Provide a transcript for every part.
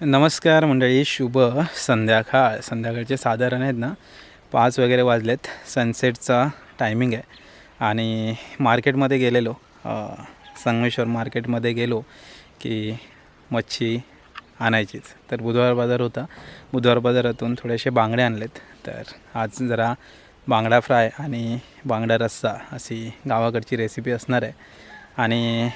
नमस्कार मंडळी, शुभ संध्याकाळ. संध्याकाळचे साधारण आहेत ना 5 वगैरे वाजलेत. सनसेटचा टायमिंग आहे आणि मार्केटमध्ये गेलेलो, संगमेश्वर मार्केटमध्ये गेलो की मच्छी आणायचीच. तर बुधवार बाजार होता. बुधवार बाजारातून थोडेसे बांगडे आणलेत. तर आज जरा बांगडा फ्राय आणि बांगडा रस्सा अशी गावाकडची रेसिपी असणार आहे. आणि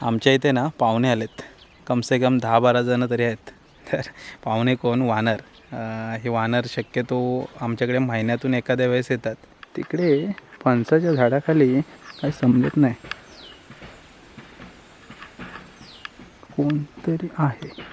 आमच्या इथे ना पाहुणे आलेत, कमसे कम 10-12 जणं तरी आहेत. तर पाहुणे कोण? वानर. हे वानर शक्यतो आमच्याकडे महिन्यातून एखाद्या वेळेस येतात. तिकडे फणसाच्या झाडाखाली काही समजत नाही, कोणतरी आहे.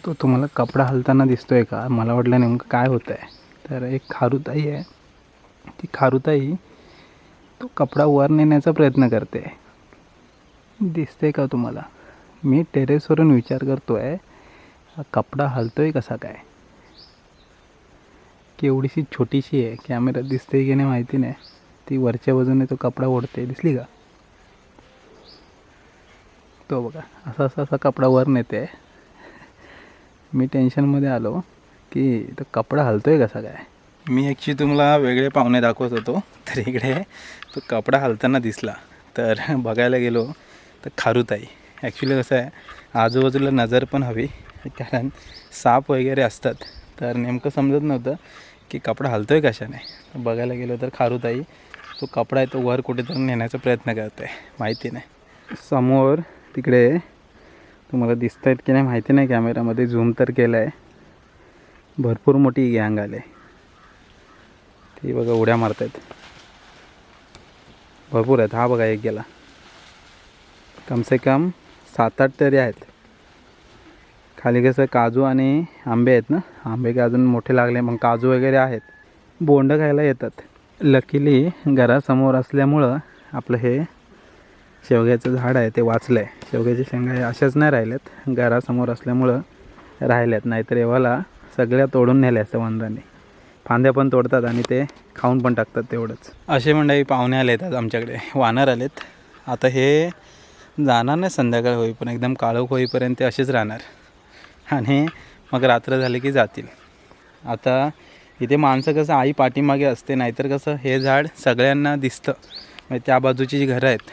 तो तुम्हाला कपडा हलताना दिसतोय का? मला वाटलं नेमकं काय होतं आहे. तर एक खारुताई आहे. ती खारुताई तो कपडा वर नेण्याचा प्रयत्न करते. दिसते का तुम्हाला? मी टेरेसवरून विचार करतोय, हा कपडा हलतोय कसा काय? केवढीशी छोटीशी आहे, कॅमेऱ्यात दिसते की नाही माहिती नाही. ती वरच्या बाजूने तो कपडा ओढते, दिसली का? तो बघा, असा कपडा वर नेते. मी टेन्शनमध्ये आलो की तो कपडा हलतोय कसा काय. मी ॲक्च्युली तुम्हाला वेगळे पाहुणे दाखवत होतो, तर इकडे तो कपडा हलताना दिसला. तर बघायला गेलो तर खारुताई. ॲक्च्युली कसं आहे, आजूबाजूला नजर पण हवी, कारण साप वगैरे असतात. तर नेमकं समजत नव्हतं की कपडा हलतोय कशाने. बघायला गेलो तर खारुताई तो कपडा आहे तो वर कुठेतरी नेण्याचा प्रयत्न करते, माहिती नाही. समोर तिकडे तुम्हाला दिसत आहेत की नाही माहिती नाही, कॅमेरामध्ये झूम तर केलं आहे. भरपूर मोठी गँग आले. ती बघा उड्या मारत आहेत, भरपूर आहेत. हा बघा एक गेला. कमसे कम 7-8 तरी आहेत. खाली कसं काजू आणि आंबे आहेत ना, आंबे काय अजून मोठे लागले, मग काजू वगैरे आहेत. बोंड खायला येतात. लकीली घरासमोर असल्यामुळं आपलं हे शेवग्याचं झाड आहे ते वाचलं आहे. शेवग्याच्या शेंगा अशाच नाही राहिल्यात, घरासमोर असल्यामुळं राहिल्यात. नाहीतर एव्हाला सगळ्या तोडून नेल्या असतं वानरांनी. फांद्या पण तोडतात आणि ते खाऊन पण टाकतात तेवढंच. असे मंडळी पाहुणे आले आहेत आमच्याकडे, वानर आलेत. आता हे जाणार नाही संध्याकाळ होईपर्यंत, एकदम काळोख होईपर्यंत ते असेच राहणार आणि मग रात्र झाली की जातील. आता इथे माणसं कसं आई पाठीमागे असते, नाहीतर कसं हे झाड सगळ्यांना दिसतं. म्हणजे त्या बाजूची जी घरं आहेत,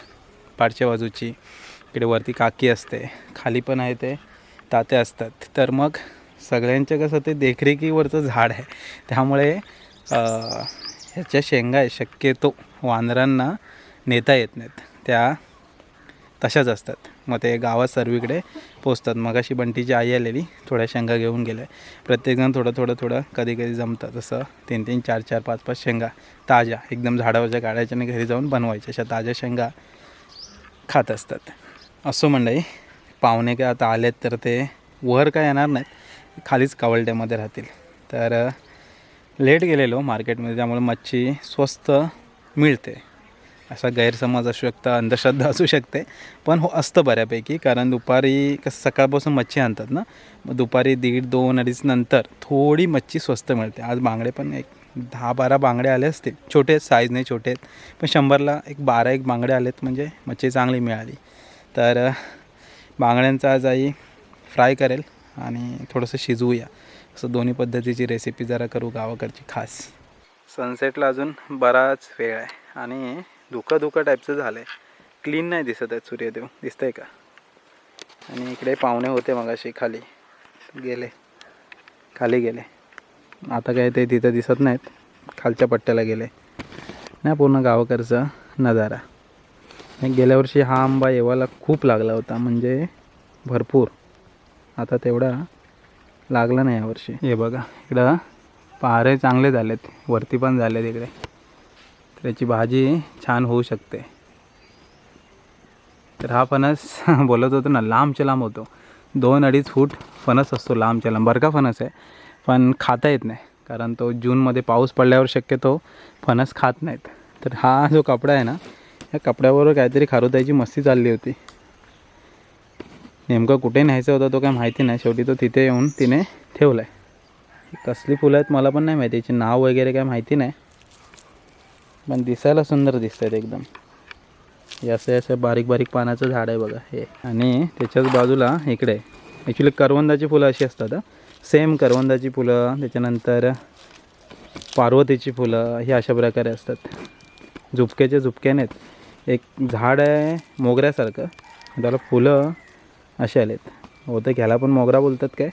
पाठच्या बाजूची, इकडे वरती काकी असते, खाली पण आहे ते तात्या असतात. तर मग सगळ्यांचं कसं ते देखरेखीवरचं झाड आहे, त्यामुळे ह्याच्या शेंगा आहे शक्यतो वानरांना नेता येत नाहीत, त्या तशाच असतात. मग ते गावात सर्वीकडे पोचतात. मग अशी बंटीची आई आलेली, थोड्या शेंगा घेऊन गेले. प्रत्येकजण थोडं कधी कधी जमतं तसं 3-3, 4-4, 5-5 शेंगा ताज्या एकदम झाडावरच्या काढायच्या आणि घरी जाऊन बनवायच्या. अशा ताज्या शेंगा खात असतात. असो मंडळी, पाहुणे काय आता आलेत तर ते वर काय येणार नाहीत, खालीच कावलट्यामध्ये राहतील. तर लेट गेलेलो मार्केटमध्ये, त्यामुळे मच्छी स्वस्त मिळते असा गैरसमज असू शकता, अंधश्रद्धा असू शकते, पण हो असतं बऱ्यापैकी. कारण दुपारी कसं सकाळपासून मच्छी आणतात ना, मग दुपारी 1:30, 2, 2:30 नंतर थोडी मच्छी स्वस्त मिळते. आज बांगडे पण एक 10-12 बांगडे आले असतील, छोटे साईज नाही, छोटे आहेत, पण 100ला एक 12 बांगडे आलेत, म्हणजे मच्छी चांगली मिळाली. तर बांगड्यांचा आज आई फ्राय करेल आणि थोडंसं शिजवूया, असं दोन्ही पद्धतीची रेसिपी जरा करू गावाकडची खास. सनसेटला अजून बराच वेळ आहे आणि धुकं टाईपचं झालं आहे, क्लीन नाही दिसत आहे सूर्यदेव, दिसतं आहे का? आणि इकडे पाहुणे होते मगाशी, खाली गेले. आता काय ते तिथं दिसत नाहीत, खालच्या पट्ट्याला गेले नाही. पूर्ण गावाकडचा नजारा. गेल्या वर्षी हा आंबा येवाला खूप लागला होता, म्हणजे भरपूर. आता तेवढा लागला नाही यावर्षी. हे बघा इकडं पारे चांगले झालेत, वरती पण झाले तिकडे. त्याची भाजी छान होऊ शकते. तर हा फणस बोलत होतो ना, लांबच्या लांब होतो. 2-2.5 फूट फणस असतो, लांबच्या लांब. बरका फणस आहे, पण खाता येत नाही, कारण तो जूनमध्ये पाऊस पडल्यावर शक्यतो फणस खात नाहीत. तर हा जो कपडा आहे ना, या कपड्यावर काहीतरी खारुताईची मस्ती चालली होती. नेमकं कुठे न्यायचं होतं तो काय माहिती नाही, शेवटी तो तिथे येऊन तिने ठेवला आहे. कसली फुलं आहेत मला पण नाही माहिती, याचे नाव वगैरे काय माहिती नाही, पण दिसायला सुंदर दिसत आहेत एकदम. हे असं बारीक बारीक पानाचं झाड आहे बघा हे. आणि त्याच्याच बाजूला इकडे ॲक्च्युली करवंदाची फुलं अशी असतात, सेम करवंदाची फुलं, त्याच्यानंतर पार्वतीची फुलं ही अशा प्रकारे असतात. झुपक्याचे झुपक्याने आहेत. एक झाड आहे मोगऱ्यासारखं, त्याला फुलं असे आलेत. होतं घ्यायला पण मोगरा बोलतात काय,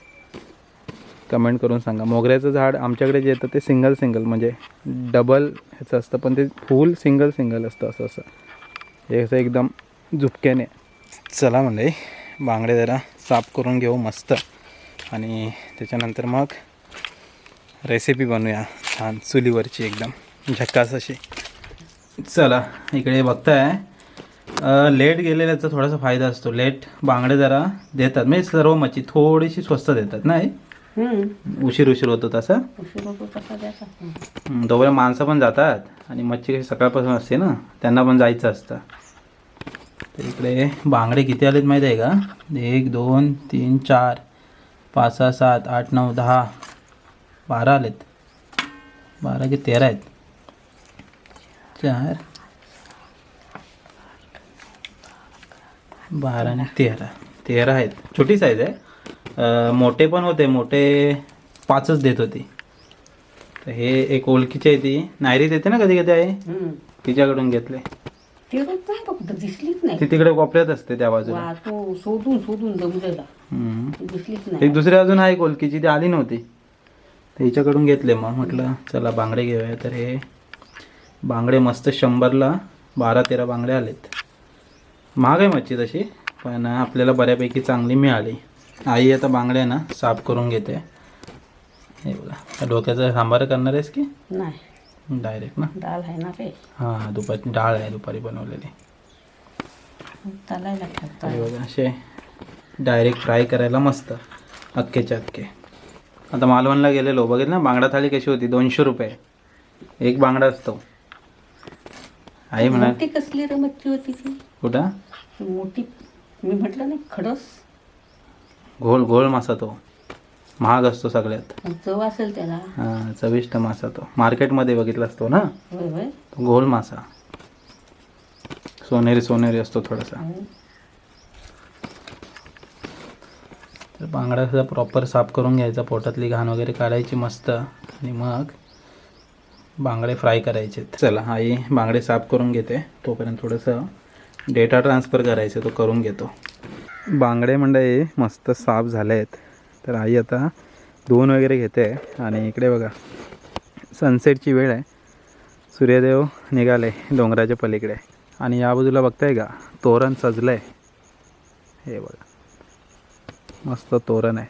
कमेंट करून सांगा. मोगऱ्याचं झाड आमच्याकडे जे येतं ते सिंगल सिंगल म्हणजे डबल ह्याचं असतं, पण ते फूल सिंगल सिंगल असतं असं असं. हे असं एकदम झुपक्याने. चला म्हणजे बांगडे जरा साफ करून घेऊ मस्त, आणि त्याच्यानंतर मग रेसिपी बनवूया छान चुलीवरची एकदम झक्कास अशी. चला इकडे बघताय लेट गेलेल्याचा थोडासा फायदा असतो. लेट बांगडे जरा देतात, म्हणजे सर्व मच्छी थोडीशी स्वस्त देतात नाही. उशीर होतो तसा. तोपर्यंत माणसं पण जातात आणि मच्छी कशी सकाळपासून असते ना, त्यांना पण जायचं असतं. तर इकडे बांगडे किती आलेत माहीत आहे का? 1 2 3 4 5 6 7 8 9 10 12 आलेत. 12 की 13 आहेत. 4 12 आणि 13 आहेत. छोटी साईज आहे. मोठे पण होते, मोठे 5च देत होती. तर हे एक ओळखीची आहे, ती नायरी देते ना कधी कधी आहे, तिच्याकडून घेतले. दिसलीच नाही, ती तिकडे कोपऱ्यात असते त्या बाजूला. शोधून एक दुसरी अजून आहे एक ओळखीची, ती आली नव्हती, तर हिच्याकडून घेतले. मग म्हटलं चला बांगडे घेऊया. तर हे बांगडे मस्त 100ला 12-13 बांगडे आलेत. महाग आहे मच्छी तशी, पण आपल्याला बऱ्यापैकी चांगली मिळाली. आई आता बांगड्या ना साफ करून घेते. हे बघा, डोक्याचं सांबार करणार आहेस की नाही? डायरेक्ट ना, डाळ आहे ना रे. हां दुपारी डाळ आहे दुपारी बनवलेली. चालायला लागतात. हे बघा असे डायरेक्ट फ्राय करायला मस्त अख्खेच्या अख्खे. आता मालवणला गेलेलो, बघितलं ना बांगडा थाळी कशी होती, 200 रुपये एक बांगडा असतो. आई म्हणा मोठी कसली रे मच्छी होती ती? कुठं मोठी, मी म्हटलं नाही खडस, घोळ घोळ मासा, तो महाग असतो सगळ्यात. चव असेल त्याला. हां चविष्ट मासा तो, मार्केटमध्ये बघितला असतो ना होय होय. तो घोळ मासा, सोनेरी असतो थोडासा. तर बांगडा सुद्धा प्रॉपर साफ करून घ्यायचा, पोटातली घाण वगैरे काढायची मस्त, आणि मग बांगडे फ्राय करायचे. चला आई बांगडे साफ करून घेते, तोपर्यंत थोडंसं डेटा ट्रान्सफर करायचं, तो करून घेतो. बांगडे मंडळी मस्त साफ झाले आहेत. तर आई आता धुवून वगैरे घेते. आणि इकडे बघा सनसेटची वेळ आहे, सूर्यदेव निघाले डोंगराच्या पलीकडे. आणि या बाजूला बघताय का तोरण सजलं आहे. हे बघा मस्त तोरण आहे.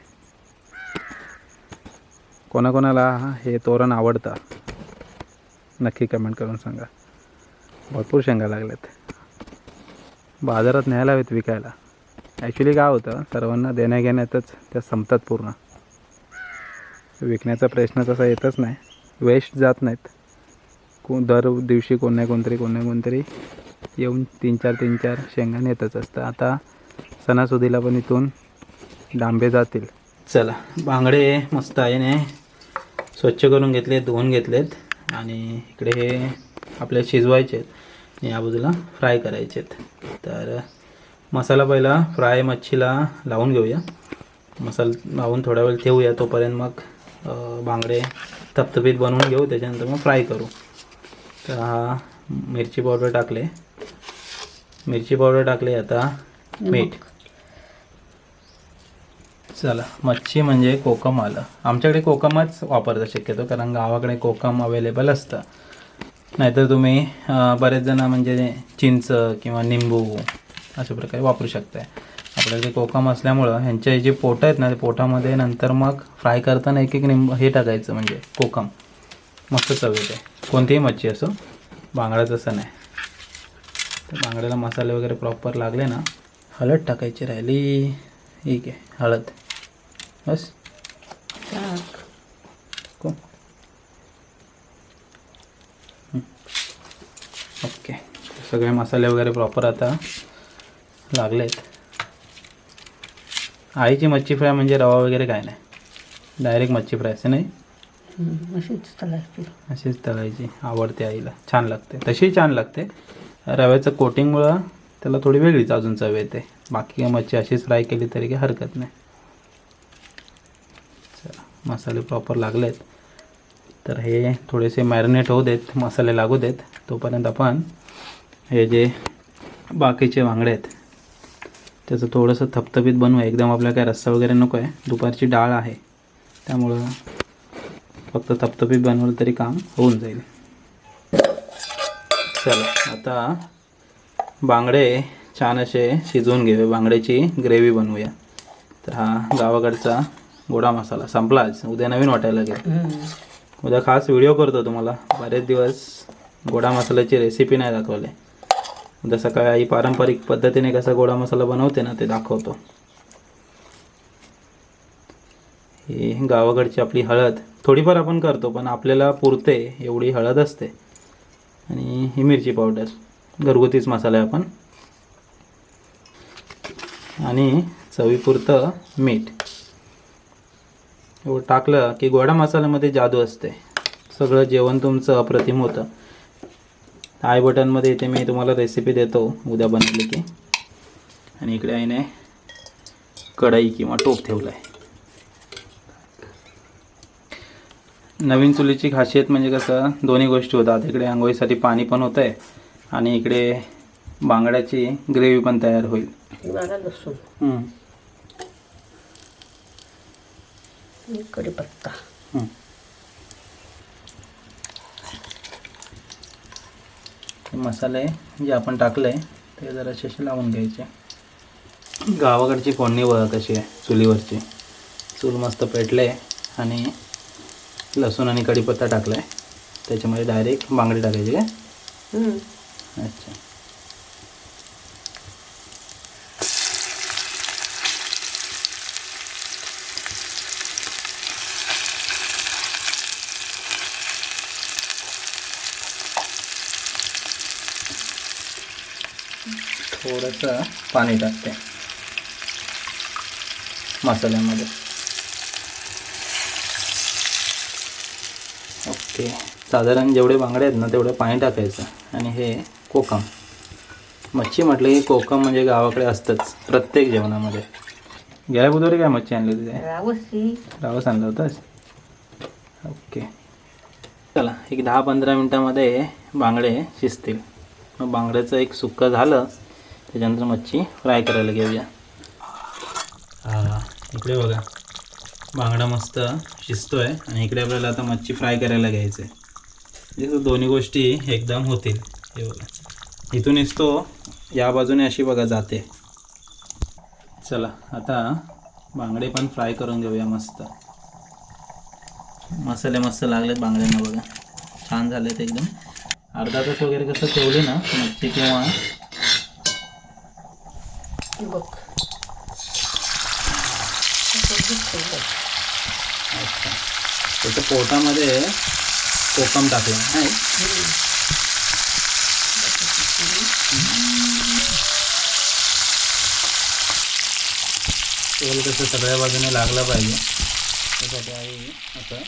कोणाकोणाला हे तोरण आवडतं नक्की कमेंट करून सांगा. भरपूर शेंगा लागल्यात, बाजारात न्यायला हवेत विकायला. ॲक्च्युली काय होतं, सर्वांना देण्याघेण्यातच त्या संपतात पूर्ण. विकण्याचा प्रश्न तसा येतच नाही, वेस्ट जात नाहीत. दर दिवशी कोण ना कोणतरी येऊन 3-4 शेंगा नेतच असतं. आता सणासुदीला पण इथून डांबे जातील. चला बांगडे मस्त आहे स्वच्छ करून घेतले, धुवून घेतलेत. आणि इकडे हे आपल्याला शिजवायचे आहेत, या बाजूला फ्राय करायचे आहेत. तर मसाला पहिला फ्राय मच्छीला लावून घेऊया. मसाला लावून थोडा वेळ ठेवूया, तोपर्यंत मग बांगडे थपथपीत बनवून घेऊ, त्याच्यानंतर मग फ्राय करू. तर हा मिरची पावडर टाकले, आता मीठ. चला मच्छी म्हणजे कोकम आलं. आमच्याकडे कोकमच वापरतात शक्यतो, कारण गावाकडे कोकम अवेलेबल असतं. नाहीतर तुम्ही बरेच जण म्हणजे चिंच किंवा निंबू अशा प्रकारे वापरू शकताय. आपल्याकडे कोकम असल्यामुळं ह्यांच्या जे पोटं आहेत ना, ते पोटामध्ये नंतर मग फ्राय करताना एक निंबू हे टाकायचं, म्हणजे कोकम. मस्त चव येते, कोणतीही मच्छी असो, बांगड्याचं असं नाही. तर बांगड्याला मसाले वगैरे प्रॉपर लागले ना, हळद टाकायची राहिली. ठीक आहे, हळद बस. ओके, सगळे मसाले वगैरे प्रॉपर आता लागलेत. आईची मच्छी फ्राय म्हणजे रवा वगैरे काय नाही, डायरेक्ट मच्छी फ्राय असं नाही, अशीच तळायची. अशीच तळायची. आवडते आईला, छान लागते, तशी छान लागते. रव्याचं कोटिंगमुळं त्याला थोडी वेगळीच अजून चव येते. बाकी मच्छी अशीच फ्राय केली तरी काही हरकत नाही. चला, मसाले प्रॉपर लागलेत तर हे थोडेसे मॅरिनेट होऊ देत, मसाले लागू देत. तोपर्यंत आपण हे जे बाकीचे वांगडे आहेत त्याचं थोडंसं थपथपीत बनवूया. एकदम आपल्याला काय रस्सा वगैरे नको आहे, दुपारची डाळ आहे त्यामुळं फक्त थपथपीत बनवलं तरी काम होऊन जाईल. चला आता बांगडे छान असे शिजवून घेऊया, बांगड्याची ग्रेव्ही बनवूया. तर हा गावाकडचा गोडा मसाला संपला आज, उद्या नवीन वाटायला लागेल. उद्या खास व्हिडिओ करतो तुम्हाला, बरेच दिवस गोडा मसाल्याची रेसिपी नाही दाखवले. उद्या सकाळी आई पारंपरिक पद्धतीने कसा गोडा मसाला बनवते ना ते दाखवतो. ही गावाकडची आपली हळद थोडीफार आपण करतो पण आपल्याला पुरते एवढी हळद असते. आणि ही मिरची पावडर, घरगुतीच मसाला आहे आपण. आणि चवीपुरतं मीठ एवढं टाकलं की गोडा मसाल्यामध्ये जादू असते, सगळं जेवण तुमचं अप्रतिम होतं. आय बटनमध्ये इथे मी तुम्हाला रेसिपी देतो उद्या बनवली की. आणि इकडे आईने कढई किंवा टोप ठेवला आहे. नवीन चुलीची खासियत म्हणजे कसं दोन्ही गोष्टी होतात, इकडे आंघोळीसाठी पाणी पण होतं आहे आणि इकडे बांगड्याची ग्रेव्ही पण तयार होईल. लसूण, कढीपत्ता, मसाले जे आपण टाकले ते जरासे असे लावून घ्यायचे. गावाकडची फोडणी बघा कशी आहे, चुलीवरची. चूल मस्त पेटले आणि लसूण आणि कढीपत्ता टाकला आहे, त्याच्यामध्ये डायरेक्ट बांगडी टाकायची काय? अच्छा. थोडंसं पाणी टाकते मसाल्यामध्ये. ओके, साधारण जेवढे बांगडे आहेत ना तेवढं पाणी टाकायचं. आणि हे कोकम, मच्छी म्हटलं की कोकम म्हणजे गावाकडे असतंच प्रत्येक जेवणामध्ये. गेल्या बुधवारी काय मच्छी आणली होती? रावस आणलं होतंस? ओके. चला, एक 10-15 मिनटामध्ये बांगडे शिजतील. मग बांगड्याचं एक सुक्कं झालं त्याच्यानंतर मच्छी फ्राय करायला घेऊया. इकडे बघा बांगडा मस्त शिजतोय आणि इकडे आपल्याला आता मच्छी फ्राय करायला घ्यायचं आहे. म्हणजे दोन्ही गोष्टी एकदम होतील. हे बघा, इथूनच तो या बाजूने अशी बघा जाते. चला आता बांगडे पण फ्राय करून घेऊया. मस्त मसाले मस्त लागलेत बांगड्यांना बघा, छान झालेत एकदम. अर्धा तास वगैरे कसं ठेवली ना मच्छी किंवा अच्छा, त्याच्या पोटामध्ये कोकम टाकलं नाही. तेल कसं सगळ्या बाजूने लागलं पाहिजे त्यासाठी आई असं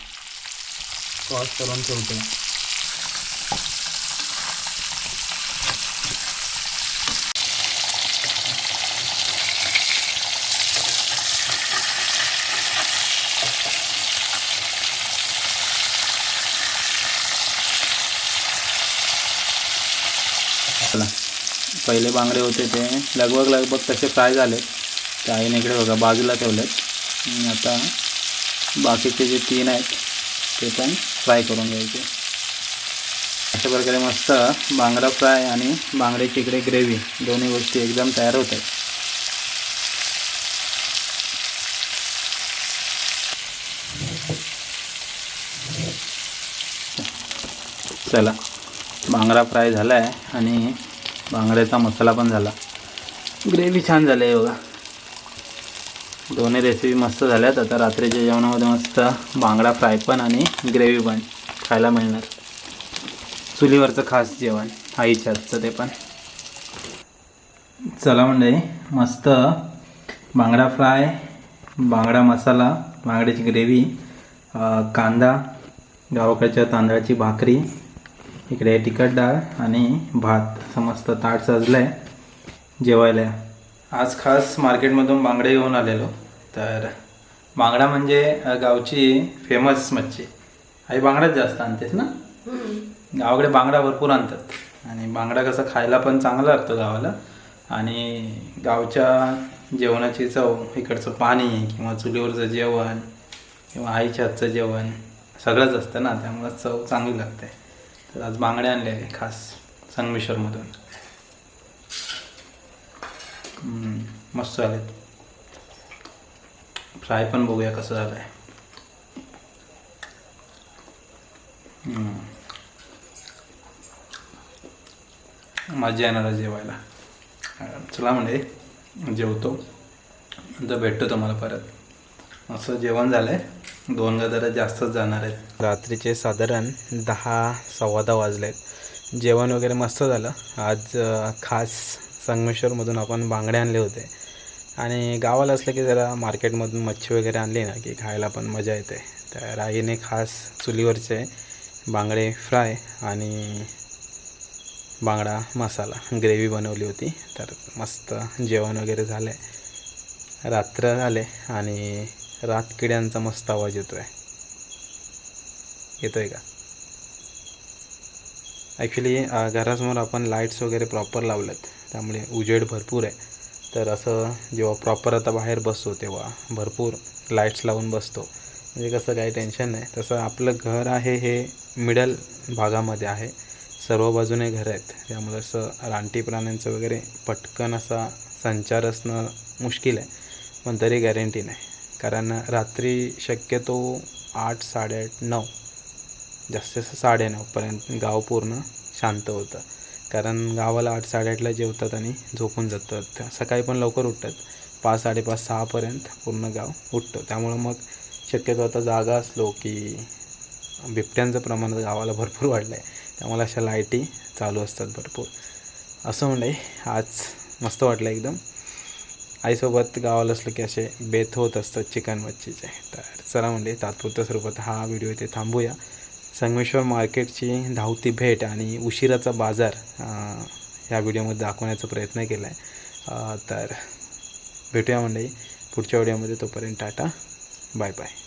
क्रॉस करून ठेवतो. पहिले बांगडे होते ते लगभग तसे फ्राय झाले, ते आईने इकडे बघा बाजूला ठेवलेत. आणि आता बाकीचे जे 3 आहेत ते पण फ्राय करून घ्यायचे. अशा प्रकारे मस्त बांगडा फ्राय आणि बांगड्याची इकडे ग्रेव्ही दोन्ही गोष्टी एकदम तयार होत आहेत. चला, बांगडा फ्राय झाला आहे आणि बांगड्याचा मसाला पण झाला, ग्रेव्ही छान झाली आहे बघा. दोन्ही रेसिपी मस्त झाल्यात. आता रात्रीच्या जेवणामध्ये मस्त बांगडा फ्राय पण आणि ग्रेव्ही पण खायला मिळणार. चुलीवरचं खास जेवण आईच्या हातचं ते पण. चला मंडळी, मस्त बांगडा फ्राय बांगडा मसाला, बांगड्याची ग्रेव्ही, कांदा, गावकडच्या तांदळाची भाकरी, इकडे तिखट डाळ आणि भात. असं मस्त ताट सजलं आहे जेवायला. आज खास मार्केटमधून बांगडे घेऊन आलेलो. तर बांगडा म्हणजे गावची फेमस मच्छी. आई बांगडाच जास्त आणतेस ना? गावाकडे बांगडा भरपूर आणतात आणि बांगडा कसं खायला पण चांगला लागतो गावाला. आणि गावच्या जेवणाची चव, इकडचं पाणी किंवा चुलीवरचं जेवण किंवा आईच्या हातचं जेवण सगळंच असतं ना, त्यामुळं चव चांगली लागते. तर आज बांगडे आणलेले खास संगमेश्वरमधून. मस्त झाले. फ्राय पण बघूया कसं झालं आहे. मजा येणार आहे जेवायला. चला म्हणजे जेवतो, नंतर भेटतो तुम्हाला परत. असं जेवण झालं आहे. 2 गजरा जास्तच जाणार आहेत. रात्रीचे साधारण 10-10:15 वाजले आहेत. जेवण वगैरे मस्त झालं. आज खास संगमेश्वरमधून आपण बांगडे आणले होते. आणि गावाला असलं की जरा मार्केटमधून मच्छी वगैरे आणली ना की खायला पण मजा येते. तर आईने खास चुलीवरचे बांगडे फ्राय आणि बांगडा मसाला ग्रेव्ही बनवली होती. तर मस्त जेवण वगैरे झालं आहे. रात्र झाले आणि रातकिड्यांचा मस्त आवाज येतोय का? ॲक्च्युली घरासमोर आपण लाईट्स वगैरे प्रॉपर लावलेत, त्यामुळे उजेड भरपूर आहे. तर असं जेव्हा प्रॉपर आता बाहेर बसतो तेव्हा भरपूर लाईट्स लावून बसतो, म्हणजे कसं काही टेन्शन नाही. तसं आपलं घर आहे हे मिडल भागामध्ये आहे, सर्व बाजूने घर आहेत. त्यामुळे असं रानटी प्राण्यांचं वगैरे पटकन असा संचार असणं मुश्किल आहे. पण तरी गॅरंटी नाही, कारण रात्री शक्यतो 8-8:30-9 जास्तीत 9:30पर्यंत गाव पूर्ण शांत होतं. कारण गावाला 8-8:30ला जेवतात आणि झोपून जातात. सकाळी पण लवकर उठतात, 5-5:30-6पर्यंत पूर्ण गाव उठतं. त्यामुळं मग शक्यतो आता जागा असलो की बिबट्यांचं प्रमाण गावाला भरपूर वाढलं आहे, त्यामुळे अशा लाईटी चालू असतात भरपूर. असं म्हणजे आज मस्त वाटलं एकदम. आईसोबत गावाला असलं की असे बेत होत असतात चिकन मच्छीचे. तर चला म्हणजे तात्पुरत्या स्वरूपात हा व्हिडिओ इथे थांबूया. संगमेश्वर मार्केटची धावती भेट आणि उशिराचा बाजार ह्या व्हिडिओमध्ये दाखवण्याचा प्रयत्न केला आहे. तर भेटूया मंडळी पुढच्या व्हिडिओमध्ये. तोपर्यंत टाटा, बाय बाय.